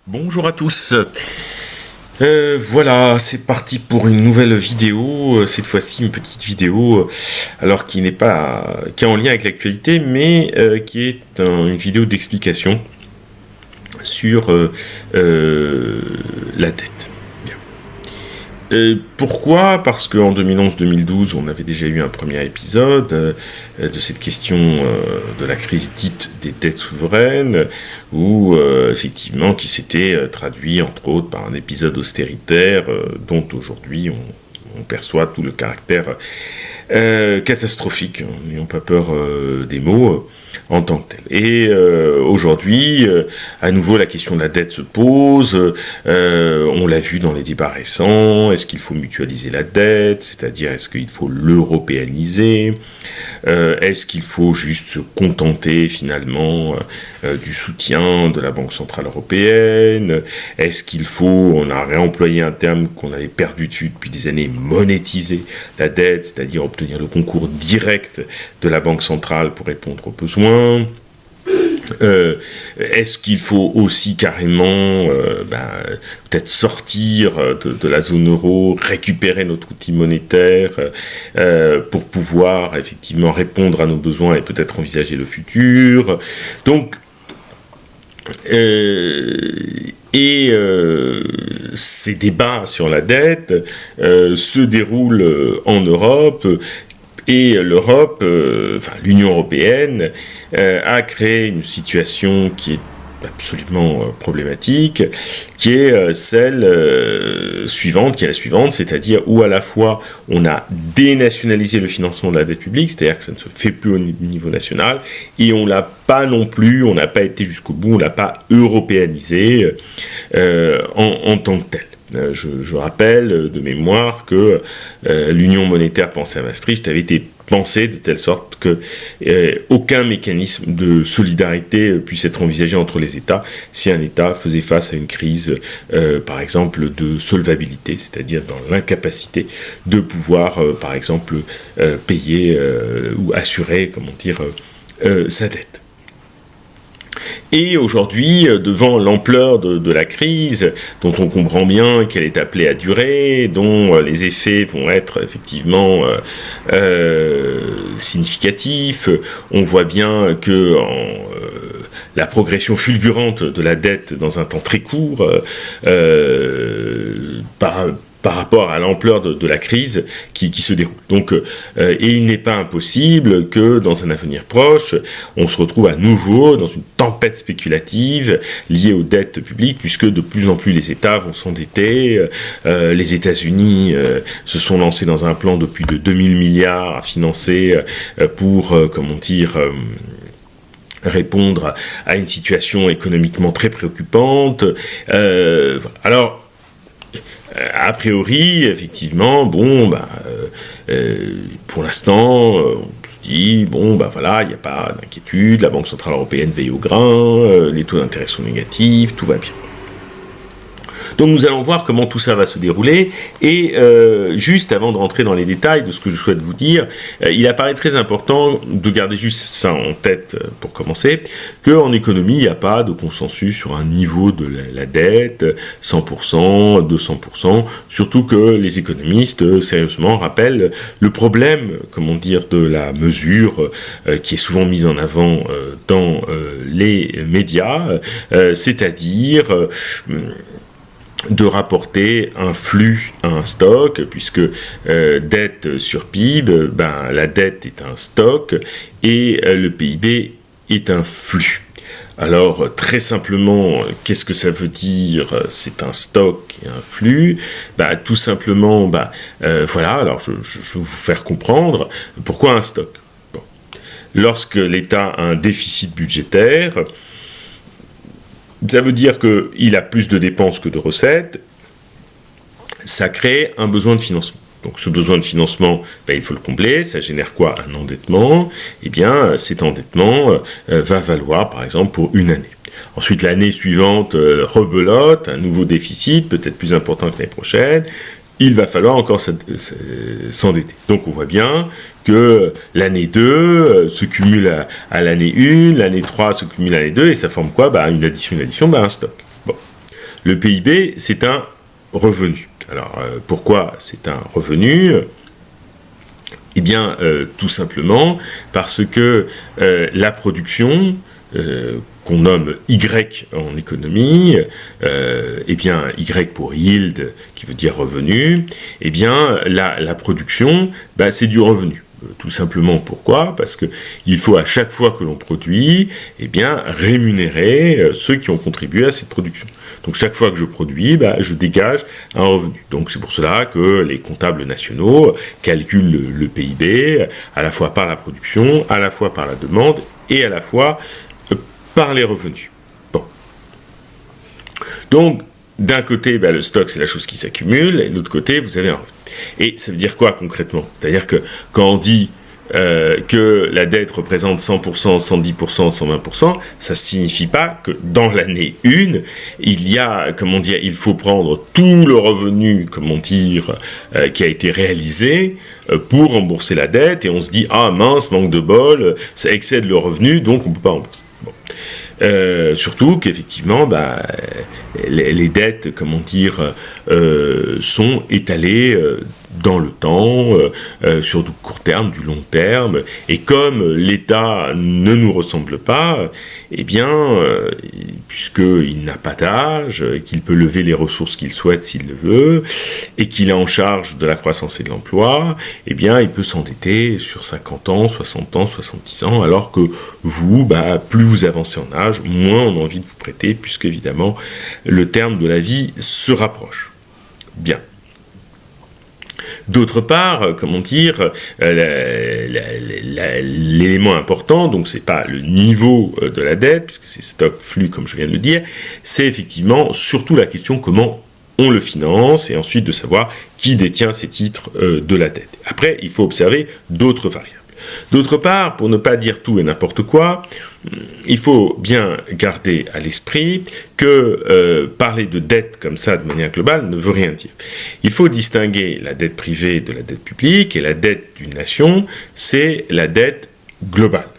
Bonjour à tous. Voilà, c'est parti pour une nouvelle vidéo. Cette fois-ci, une petite vidéo, alors qui est en lien avec l'actualité, mais qui est une vidéo d'explication sur la dette. Pourquoi ? Parce qu'en 2011-2012, on avait déjà eu un premier épisode de cette question de la crise dite des dettes souveraines, où effectivement qui s'était traduit entre autres par un épisode austéritaire dont aujourd'hui on perçoit tout le caractère catastrophique, n'ayons pas peur des mots, en tant que tel. Et aujourd'hui, à nouveau, la question de la dette se pose. On l'a vu dans les débats récents. Est-ce qu'il faut mutualiser la dette ? C'est-à-dire, est-ce qu'il faut l'européaniser ? Est-ce qu'il faut juste se contenter, finalement, du soutien de la Banque Centrale Européenne ? Est-ce qu'il faut, on a réemployé un terme qu'on avait perdu dessus depuis des années, monétiser la dette, c'est-à-dire obtenir le concours direct de la Banque Centrale pour répondre aux besoins ? Est-ce qu'il faut aussi carrément peut-être sortir de la zone euro, récupérer notre outil monétaire pour pouvoir effectivement répondre à nos besoins et peut-être envisager le futur ? Donc, ces débats sur la dette se déroulent en Europe. Et l'Europe, l'Union européenne, a créé une situation qui est absolument problématique, qui est la suivante, c'est-à-dire où à la fois on a dénationalisé le financement de la dette publique, c'est-à-dire que ça ne se fait plus au niveau national, et on n'a pas été jusqu'au bout, on l'a pas européanisé en tant que tel. Je rappelle de mémoire que l'union monétaire pensée à Maastricht avait été pensée de telle sorte que aucun mécanisme de solidarité puisse être envisagé entre les États si un État faisait face à une crise, par exemple, de solvabilité, c'est-à-dire dans l'incapacité de pouvoir, par exemple, payer ou assurer, sa dette. Et aujourd'hui, devant l'ampleur de la crise, dont on comprend bien qu'elle est appelée à durer, dont les effets vont être effectivement significatifs, on voit bien que la progression fulgurante de la dette dans un temps très court, par rapport à l'ampleur de la crise qui se déroule. Donc, et il n'est pas impossible que dans un avenir proche, on se retrouve à nouveau dans une tempête spéculative liée aux dettes publiques, puisque de plus en plus les États vont s'endetter. Les États-Unis se sont lancés dans un plan de plus de 2000 milliards à financer pour, répondre à une situation économiquement très préoccupante. Alors, a priori, effectivement, pour l'instant, on se dit, il n'y a pas d'inquiétude, la Banque Centrale Européenne veille au grain, les taux d'intérêt sont négatifs, tout va bien. Donc nous allons voir comment tout ça va se dérouler, et juste avant de rentrer dans les détails de ce que je souhaite vous dire, il apparaît très important de garder juste ça en tête pour commencer, qu'en économie, il n'y a pas de consensus sur un niveau de la dette, 100%, 200%, surtout que les économistes, sérieusement, rappellent le problème, de la mesure qui est souvent mise en avant dans les médias, c'est-à-dire de rapporter un flux à un stock, puisque dette sur PIB, la dette est un stock et le PIB est un flux. Alors, très simplement, qu'est-ce que ça veut dire ? C'est un stock et un flux. Tout simplement, alors je vais vous faire comprendre pourquoi un stock. Bon. Lorsque l'État a un déficit budgétaire, ça veut dire qu'il a plus de dépenses que de recettes, ça crée un besoin de financement. Donc ce besoin de financement, il faut le combler, ça génère quoi ? Un endettement. Eh bien, cet endettement va valoir, par exemple, pour une année. Ensuite, l'année suivante, rebelote, un nouveau déficit, peut-être plus important que l'année prochaine. Il va falloir encore s'endetter. Donc on voit bien que l'année 2 se cumule à l'année 1, l'année 3 se cumule à l'année 2, et ça forme quoi ? Une addition, un stock. Bon. Le PIB, c'est un revenu. Alors, pourquoi c'est un revenu ? Eh bien, tout simplement parce que la production, qu'on nomme Y en économie, eh bien, Y pour yield, qui veut dire revenu, eh bien, la production, c'est du revenu. Tout simplement pourquoi ? Parce qu'il faut à chaque fois que l'on produit, eh bien, rémunérer ceux qui ont contribué à cette production. Donc chaque fois que je produis, je dégage un revenu. Donc c'est pour cela que les comptables nationaux calculent le PIB à la fois par la production, à la fois par la demande et à la fois par les revenus. Bon. Donc d'un côté, le stock c'est la chose qui s'accumule, et de l'autre côté vous avez un revenu. Et ça veut dire quoi concrètement ? C'est-à-dire que quand on dit que la dette représente 100%, 110%, 120%, ça ne signifie pas que dans l'année 1, il faut prendre tout le revenu, qui a été réalisé pour rembourser la dette, et on se dit, ah mince, manque de bol, ça excède le revenu, donc on ne peut pas rembourser. Bon. Surtout qu'effectivement, les dettes, sont étalées dans le temps, sur du court terme, du long terme, et comme l'État ne nous ressemble pas, eh bien, puisqu'il n'a pas d'âge, qu'il peut lever les ressources qu'il souhaite s'il le veut, et qu'il est en charge de la croissance et de l'emploi, eh bien, il peut s'endetter sur 50 ans, 60 ans, 70 ans, alors que vous, plus vous avancez en âge, moins on a envie de vous prêter, puisque évidemment, le terme de la vie se rapproche. Bien. D'autre part, l'élément important, donc c'est pas le niveau de la dette, puisque c'est stock, flux, comme je viens de le dire, c'est effectivement surtout la question comment on le finance, et ensuite de savoir qui détient ces titres de la dette. Après, il faut observer d'autres variables. D'autre part, pour ne pas dire tout et n'importe quoi, il faut bien garder à l'esprit que parler de dette comme ça de manière globale ne veut rien dire. Il faut distinguer la dette privée de la dette publique, et la dette d'une nation, c'est la dette globale.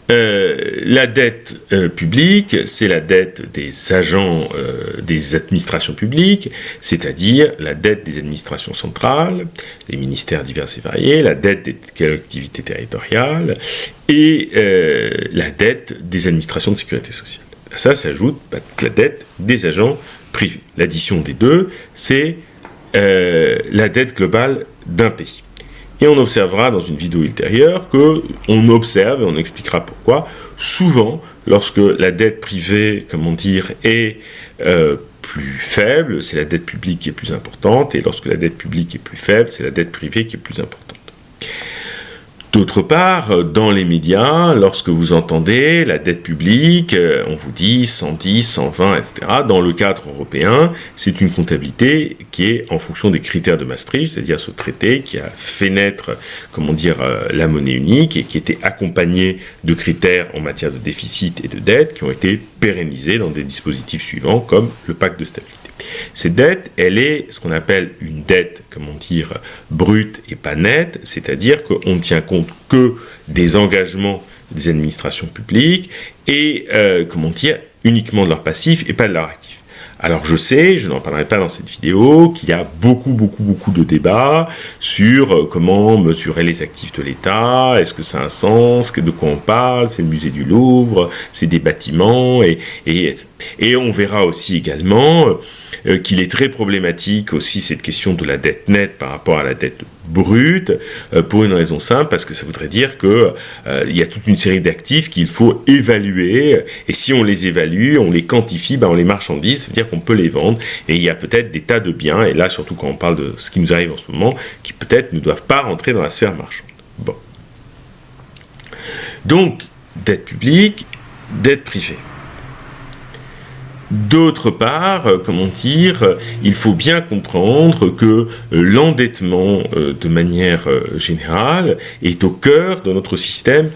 La dette publique, c'est la dette des agents des administrations publiques, c'est-à-dire la dette des administrations centrales, des ministères divers et variés, la dette des collectivités territoriales et la dette des administrations de sécurité sociale. À ça s'ajoute la dette des agents privés. L'addition des deux, c'est la dette globale d'un pays. Et on observera dans une vidéo ultérieure qu'on observe, et on expliquera pourquoi, souvent, lorsque la dette privée, est plus faible, c'est la dette publique qui est plus importante, et lorsque la dette publique est plus faible, c'est la dette privée qui est plus importante. D'autre part, dans les médias, lorsque vous entendez la dette publique, on vous dit 110, 120, etc. Dans le cadre européen, c'est une comptabilité qui est en fonction des critères de Maastricht, c'est-à-dire ce traité qui a fait naître, la monnaie unique et qui était accompagné de critères en matière de déficit et de dette qui ont été pérennisés dans des dispositifs suivants comme le pacte de stabilité. Cette dette, elle est ce qu'on appelle une dette, brute et pas nette, c'est-à-dire qu'on ne tient compte que des engagements des administrations publiques et, uniquement de leurs passifs et pas de leurs actifs. Alors je sais, je n'en parlerai pas dans cette vidéo, qu'il y a beaucoup de débats sur comment mesurer les actifs de l'État, est-ce que ça a un sens, de quoi on parle, c'est le musée du Louvre, c'est des bâtiments, et on verra aussi également qu'il est très problématique aussi cette question de la dette nette par rapport à la dette brute, pour une raison simple, parce que ça voudrait dire que il y a toute une série d'actifs qu'il faut évaluer, et si on les évalue, on les quantifie, on les marchandise, ça veut dire qu'on peut les vendre, et il y a peut-être des tas de biens, et là surtout quand on parle de ce qui nous arrive en ce moment, qui peut-être ne doivent pas rentrer dans la sphère marchande. Bon. Donc, dette publique, dette privée. D'autre part, il faut bien comprendre que l'endettement, de manière générale, est au cœur de notre système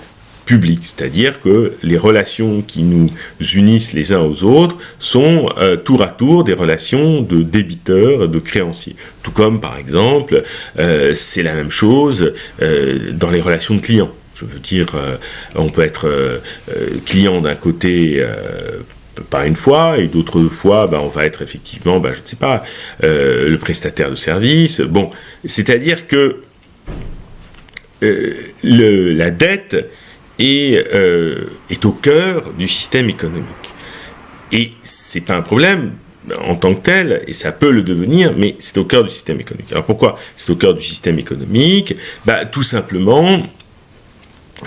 public, c'est-à-dire que les relations qui nous unissent les uns aux autres sont tour à tour des relations de débiteurs, de créanciers. Tout comme, par exemple, c'est la même chose dans les relations de clients. Je veux dire, on peut être client d'un côté pas une fois, et d'autres fois, on va être effectivement, je ne sais pas, le prestataire de service. Bon, c'est-à-dire que la dette est au cœur du système économique. Et c'est pas un problème en tant que tel, et ça peut le devenir, mais c'est au cœur du système économique. Alors pourquoi c'est au cœur du système économique ? Tout simplement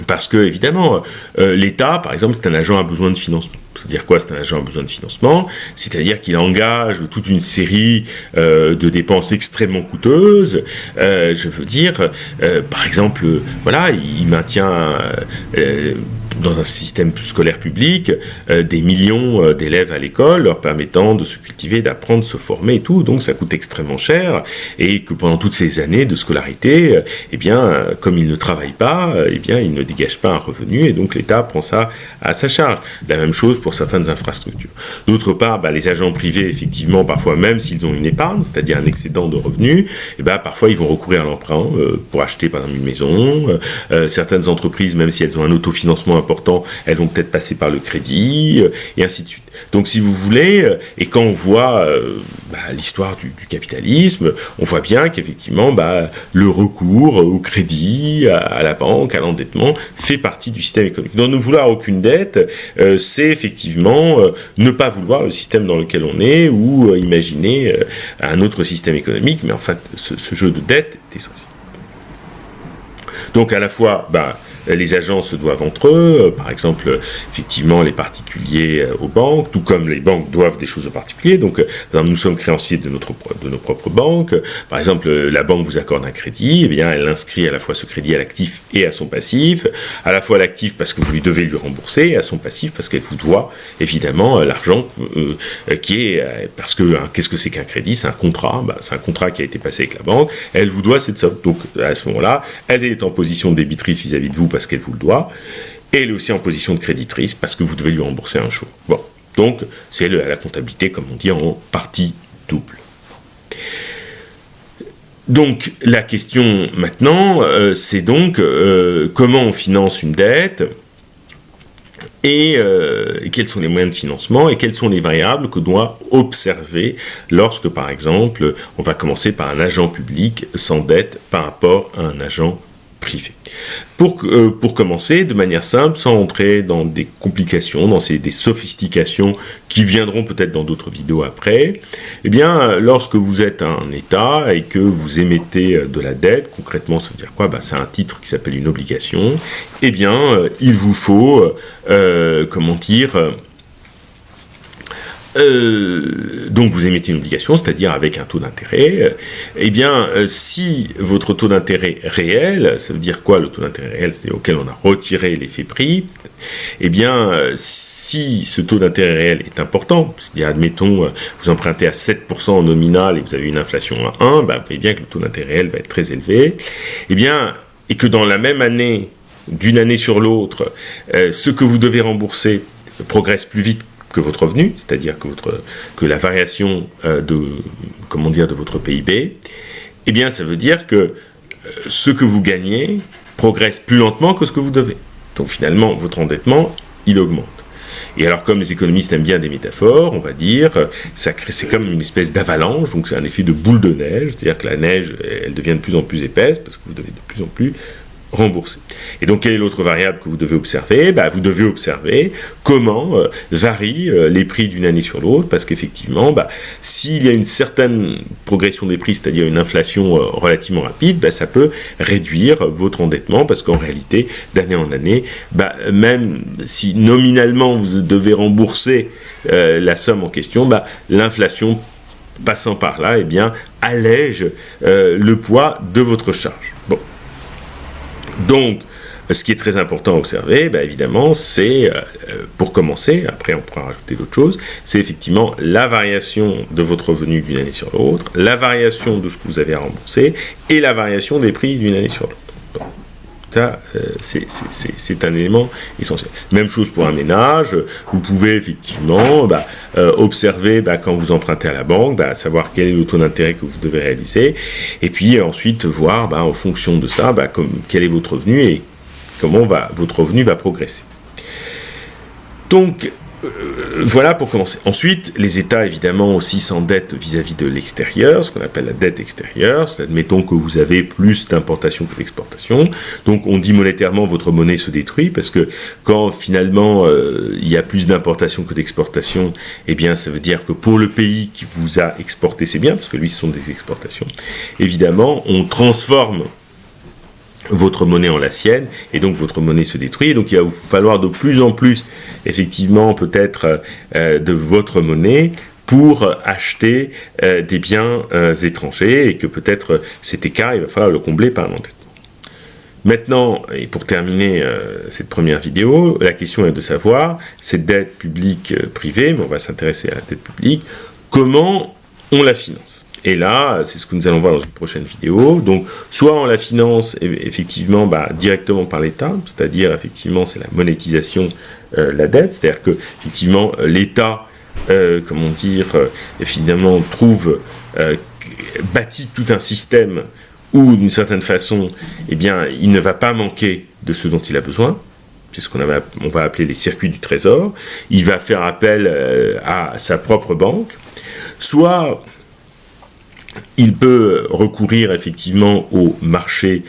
parce que, évidemment, l'État, par exemple, c'est un agent à besoin de financement. C'est-à-dire quoi, c'est un agent à besoin de financement ? C'est-à-dire qu'il engage toute une série de dépenses extrêmement coûteuses. Je veux dire, par exemple, voilà, il maintient dans un système scolaire public des millions d'élèves à l'école, leur permettant de se cultiver, d'apprendre, de se former et tout. Donc ça coûte extrêmement cher, et que pendant toutes ces années de scolarité, comme ils ne travaillent pas, ils ne dégagent pas un revenu, et donc l'État prend ça à sa charge. La même chose pour certaines infrastructures. D'autre part, les agents privés, effectivement, parfois même s'ils ont une épargne, c'est-à-dire un excédent de revenus, parfois ils vont recourir à l'emprunt pour acheter par exemple une maison. Certaines entreprises, même si elles ont un autofinancement important, elles vont peut-être passer par le crédit, et ainsi de suite. Donc si vous voulez, et quand on voit l'histoire du capitalisme, on voit bien qu'effectivement le recours au crédit, à la banque, à l'endettement, fait partie du système économique. Donc ne vouloir aucune dette, c'est effectivement ne pas vouloir le système dans lequel on est, ou imaginer un autre système économique, mais en fait ce jeu de dette est essentiel. Donc à la fois, les agents se doivent entre eux, par exemple, effectivement, les particuliers aux banques, tout comme les banques doivent des choses aux particuliers. Donc, par exemple, nous sommes créanciers de nos propres banques. Par exemple, la banque vous accorde un crédit, elle inscrit à la fois ce crédit à l'actif et à son passif. À la fois à l'actif parce que vous lui devez lui rembourser, et à son passif parce qu'elle vous doit, évidemment, l'argent parce que, qu'est-ce que c'est qu'un crédit ? C'est un contrat. C'est un contrat qui a été passé avec la banque. Elle vous doit cette somme. Donc, à ce moment-là, elle est en position de débitrice vis-à-vis de vous parce qu'elle vous le doit, et elle est aussi en position de créditrice parce que vous devez lui rembourser un jour. Bon, donc c'est la comptabilité, comme on dit, en partie double. Donc la question maintenant, c'est donc comment on finance une dette, et quels sont les moyens de financement, et quelles sont les variables que doit observer lorsque, par exemple, on va commencer par un agent public sans dette par rapport à un agent privé. Pour commencer, de manière simple, sans entrer dans des complications, dans des sophistications qui viendront peut-être dans d'autres vidéos après, lorsque vous êtes un État et que vous émettez de la dette, concrètement, ça veut dire quoi ? C'est un titre qui s'appelle une obligation. Il vous faut, donc vous émettez une obligation, c'est-à-dire avec un taux d'intérêt. Si votre taux d'intérêt réel, ça veut dire quoi le taux d'intérêt réel ? C'est auquel on a retiré l'effet prix. Si ce taux d'intérêt réel est important, c'est-à-dire admettons vous empruntez à 7% en nominal et vous avez une inflation à 1, vous voyez bien que le taux d'intérêt réel va être très élevé. Et que dans la même année, d'une année sur l'autre, ce que vous devez rembourser progresse plus vite que votre revenu, c'est-à-dire que la variation de votre PIB, ça veut dire que ce que vous gagnez progresse plus lentement que ce que vous devez. Donc finalement, votre endettement, il augmente. Et alors, comme les économistes aiment bien des métaphores, on va dire, c'est comme une espèce d'avalanche, donc c'est un effet de boule de neige, c'est-à-dire que la neige, elle devient de plus en plus épaisse, parce que vous devez de plus en plus rembourser. Et donc, quelle est l'autre variable que vous devez observer ? Vous devez observer comment varient les prix d'une année sur l'autre, parce qu'effectivement, s'il y a une certaine progression des prix, c'est-à-dire une inflation relativement rapide, ça peut réduire votre endettement, parce qu'en réalité, d'année en année, même si nominalement vous devez rembourser la somme en question, l'inflation passant par là, allège le poids de votre charge. Bon. Donc, ce qui est très important à observer, évidemment, c'est, pour commencer, après on pourra rajouter d'autres choses, c'est effectivement la variation de votre revenu d'une année sur l'autre, la variation de ce que vous avez à rembourser, et la variation des prix d'une année sur l'autre. Bon. Ça, c'est un élément essentiel. Même chose pour un ménage, vous pouvez effectivement observer quand vous empruntez à la banque, savoir quel est le taux d'intérêt que vous devez réaliser, et puis ensuite voir en fonction de ça, quel est votre revenu et comment votre revenu va progresser. Donc, voilà pour commencer. Ensuite, les États, évidemment, aussi s'endettent vis-à-vis de l'extérieur, ce qu'on appelle la dette extérieure. Admettons que vous avez plus d'importation que d'exportation. Donc, on dit monétairement, votre monnaie se détruit, parce que quand, finalement, il y a plus d'importation que d'exportation, eh bien, ça veut dire que pour le pays qui vous a exporté, c'est bien, parce que lui, ce sont des exportations. Évidemment, on transforme votre monnaie en la sienne, et donc votre monnaie se détruit, et donc il va vous falloir de plus en plus, effectivement, peut-être de votre monnaie pour acheter des biens étrangers, et que peut-être cet écart, il va falloir le combler par un endettement. Maintenant, et pour terminer cette première vidéo, la question est de savoir, cette dette publique privée, mais on va s'intéresser à la dette publique, comment on la finance ? Et là, c'est ce que nous allons voir dans une prochaine vidéo. Donc, soit on la finance effectivement directement par l'État, c'est-à-dire effectivement c'est la monétisation de la dette, c'est-à-dire que effectivement l'État, finalement bâtit tout un système où d'une certaine façon, eh bien, il ne va pas manquer de ce dont il a besoin. C'est ce qu'on va appeler les circuits du trésor. Il va faire appel à sa propre banque. Soit il peut recourir effectivement au marché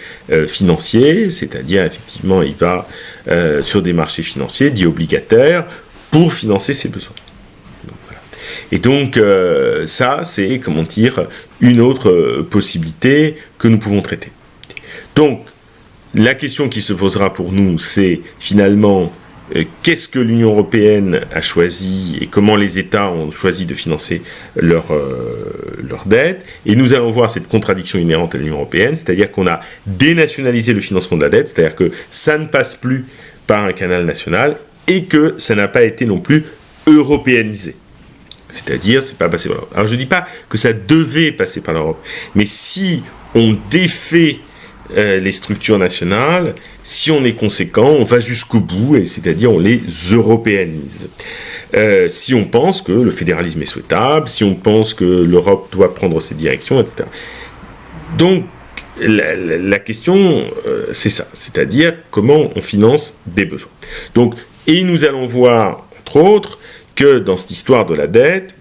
financier, c'est-à-dire effectivement il va sur des marchés financiers dits obligataires pour financer ses besoins. Donc, voilà. Et donc ça c'est une autre possibilité que nous pouvons traiter. Donc la question qui se posera pour nous, c'est finalement qu'est-ce que l'Union européenne a choisi et comment les États ont choisi de financer leur dette. Et nous allons voir cette contradiction inhérente à l'Union européenne, c'est-à-dire qu'on a dénationalisé le financement de la dette, c'est-à-dire que ça ne passe plus par un canal national et que ça n'a pas été non plus européanisé. C'est-à-dire, c'est pas passé par l'Europe. Alors je ne dis pas que ça devait passer par l'Europe, mais si on défait les structures nationales, si on est conséquent, on va jusqu'au bout, et c'est-à-dire on les européanise. Si on pense que le fédéralisme est souhaitable, si on pense que l'Europe doit prendre ses directions, etc. Donc, la question, c'est ça, c'est-à-dire comment on finance des besoins. Donc, et nous allons voir, entre autres, que dans cette histoire de la dette,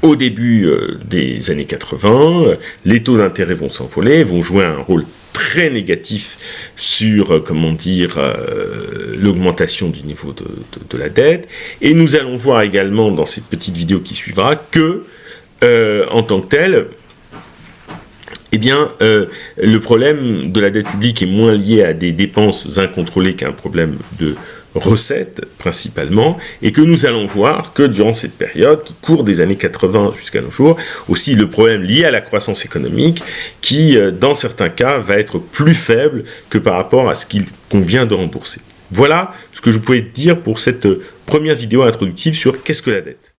au début des années 80, les taux d'intérêt vont s'envoler, vont jouer un rôle très négatif sur, l'augmentation du niveau de la dette. Et nous allons voir également dans cette petite vidéo qui suivra que, en tant que tel, le problème de la dette publique est moins lié à des dépenses incontrôlées qu'à un problème de recettes principalement, et que nous allons voir que durant cette période qui court des années 80 jusqu'à nos jours, aussi le problème lié à la croissance économique qui, dans certains cas, va être plus faible que par rapport à ce qu'on vient de rembourser. Voilà ce que je pouvais dire pour cette première vidéo introductive sur qu'est-ce que la dette.